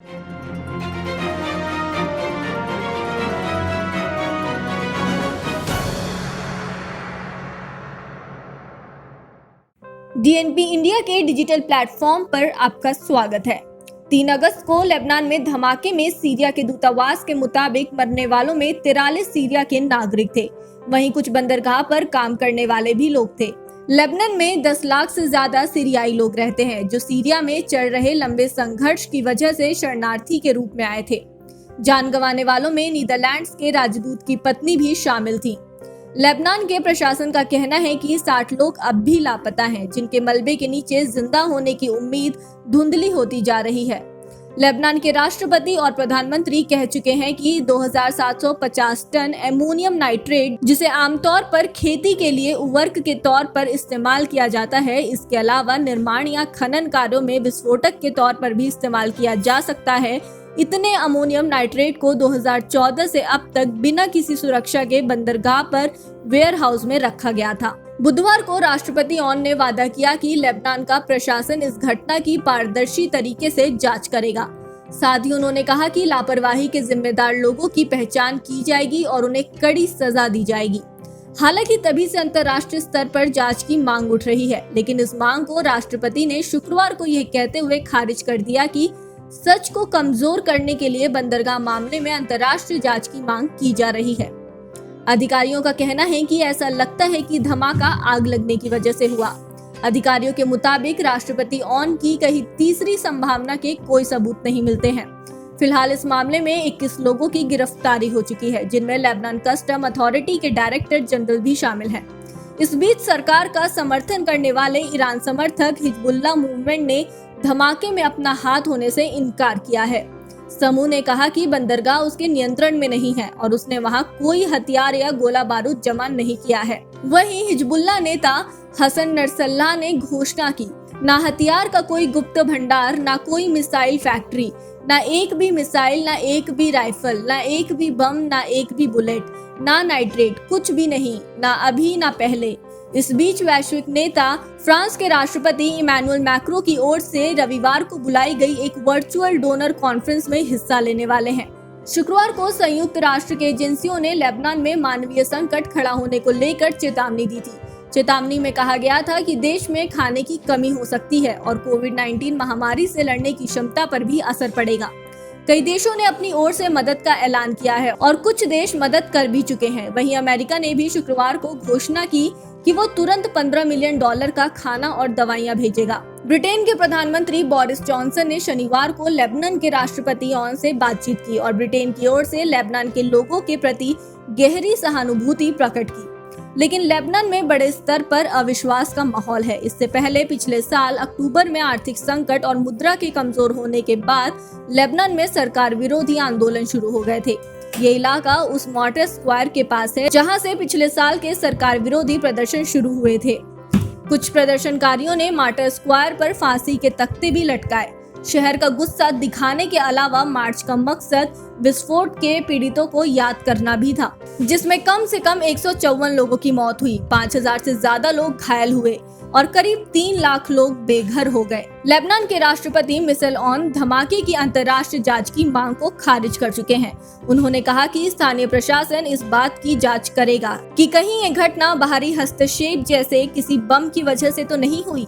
DNP India के digital platform पर आपका स्वागत है। 3 अगस्त को लेबनान में धमाके में सीरिया के दूतावास के मुताबिक मरने वालों में 43 सीरिया के नागरिक थे। वहीं कुछ बंदरगाह पर काम करने वाले भी लोग थे। लेबनान में 10 लाख से ज्यादा सीरियाई लोग रहते हैं, जो सीरिया में चल रहे लंबे संघर्ष की वजह से शरणार्थी के रूप में आए थे। जान गंवाने वालों में नीदरलैंड्स के राजदूत की पत्नी भी शामिल थी। लेबनान के प्रशासन का कहना है कि 60 लोग अब भी लापता हैं, जिनके मलबे के नीचे जिंदा होने की उम्मीद धुंधली होती जा रही है। लेबनान के राष्ट्रपति और प्रधानमंत्री कह चुके हैं कि 2750 टन एमोनियम नाइट्रेट, जिसे आमतौर पर खेती के लिए उर्वरक के तौर पर इस्तेमाल किया जाता है, इसके अलावा निर्माण या खनन कार्यों में विस्फोटक के तौर पर भी इस्तेमाल किया जा सकता है। इतने अमोनियम नाइट्रेट को 2014 से अब तक बिना किसी सुरक्षा के बंदरगाह पर वेयर हाउस में रखा गया था। बुधवार को राष्ट्रपति ऑन ने वादा किया कि लेबनान का प्रशासन इस घटना की पारदर्शी तरीके से जांच करेगा। साथ ही उन्होंने कहा कि लापरवाही के जिम्मेदार लोगों की पहचान की जाएगी और उन्हें कड़ी सजा दी जाएगी। हालांकि तभी से अंतर्राष्ट्रीय स्तर पर जांच की मांग उठ रही है, लेकिन इस मांग को राष्ट्रपति ने शुक्रवार को यह कहते हुए खारिज कर दिया कि सच को कमजोर करने के लिए बंदरगाह मामले में अंतर्राष्ट्रीय जांच की मांग की जा रही है। अधिकारियों का कहना है कि ऐसा लगता है कि धमाका आग लगने की वजह से हुआ। अधिकारियों के मुताबिक राष्ट्रपति ऑन की कहीं तीसरी संभावना के कोई सबूत नहीं मिलते हैं। फिलहाल इस मामले में 21 लोगों की गिरफ्तारी हो चुकी है, जिनमें लेबनान कस्टम अथॉरिटी के डायरेक्टर जनरल भी शामिल हैं। इस बीच सरकार का समर्थन करने वाले ईरान समर्थक हिजबुल्लाह मूवमेंट ने धमाके में अपना हाथ होने से इनकार किया है। समूह ने कहा कि बंदरगाह उसके नियंत्रण में नहीं है और उसने वहां कोई हथियार या गोला बारूद जमा नहीं किया है। वहीं हिजबुल्लाह नेता हसन नसरल्लाह ने घोषणा की, ना हथियार का कोई गुप्त भंडार, ना कोई मिसाइल फैक्ट्री, ना एक भी मिसाइल, ना एक भी राइफल, ना एक भी बम, ना एक भी बुलेट, ना नाइट्रेट, कुछ भी नहीं, ना अभी ना पहले। इस बीच वैश्विक नेता फ्रांस के राष्ट्रपति इमैनुअल मैक्रों की ओर से रविवार को बुलाई गई एक वर्चुअल डोनर कॉन्फ्रेंस में हिस्सा लेने वाले हैं। शुक्रवार को संयुक्त राष्ट्र की एजेंसियों ने लेबनान में मानवीय संकट खड़ा होने को लेकर चेतावनी दी थी। चेतावनी में कहा गया था कि देश में खाने की कमी हो सकती है और कोविड-19 महामारी से लड़ने की क्षमता पर भी असर पड़ेगा। कई देशों ने अपनी ओर से मदद का ऐलान किया है और कुछ देश मदद कर भी चुके हैं। वहीं अमेरिका ने भी शुक्रवार को घोषणा की कि वो तुरंत $15 मिलियन का खाना और दवाइयां भेजेगा। ब्रिटेन के प्रधानमंत्री बोरिस जॉनसन ने शनिवार को लेबनान के राष्ट्रपति ऑन से बातचीत की और ब्रिटेन की ओर से लेबनान के लोगों के प्रति गहरी सहानुभूति प्रकट की। लेकिन लेबनान में बड़े स्तर पर अविश्वास का माहौल है। इससे पहले पिछले साल अक्टूबर में आर्थिक संकट और मुद्रा के कमजोर होने के बाद लेबनान में सरकार विरोधी आंदोलन शुरू हो गए थे। ये इलाका उस मार्टर स्क्वायर के पास है जहां से पिछले साल के सरकार विरोधी प्रदर्शन शुरू हुए थे। कुछ प्रदर्शनकारियों ने मार्टर स्क्वायर पर फांसी के तख्ते भी लटकाए। शहर का गुस्सा दिखाने के अलावा मार्च का मकसद विस्फोट के पीड़ितों को याद करना भी था, जिसमें कम से कम 154 लोगों की मौत हुई, 5000 से ज्यादा लोग घायल हुए और करीब 3 लाख लोग बेघर हो गए। लेबनान के राष्ट्रपति मिशेल ऑन धमाके की अंतर्राष्ट्रीय जांच की मांग को खारिज कर चुके हैं। उन्होंने कहा कि स्थानीय प्रशासन इस बात की जांच करेगा कि कहीं ये घटना बाहरी हस्तक्षेप जैसे किसी बम की वजह से तो नहीं हुई।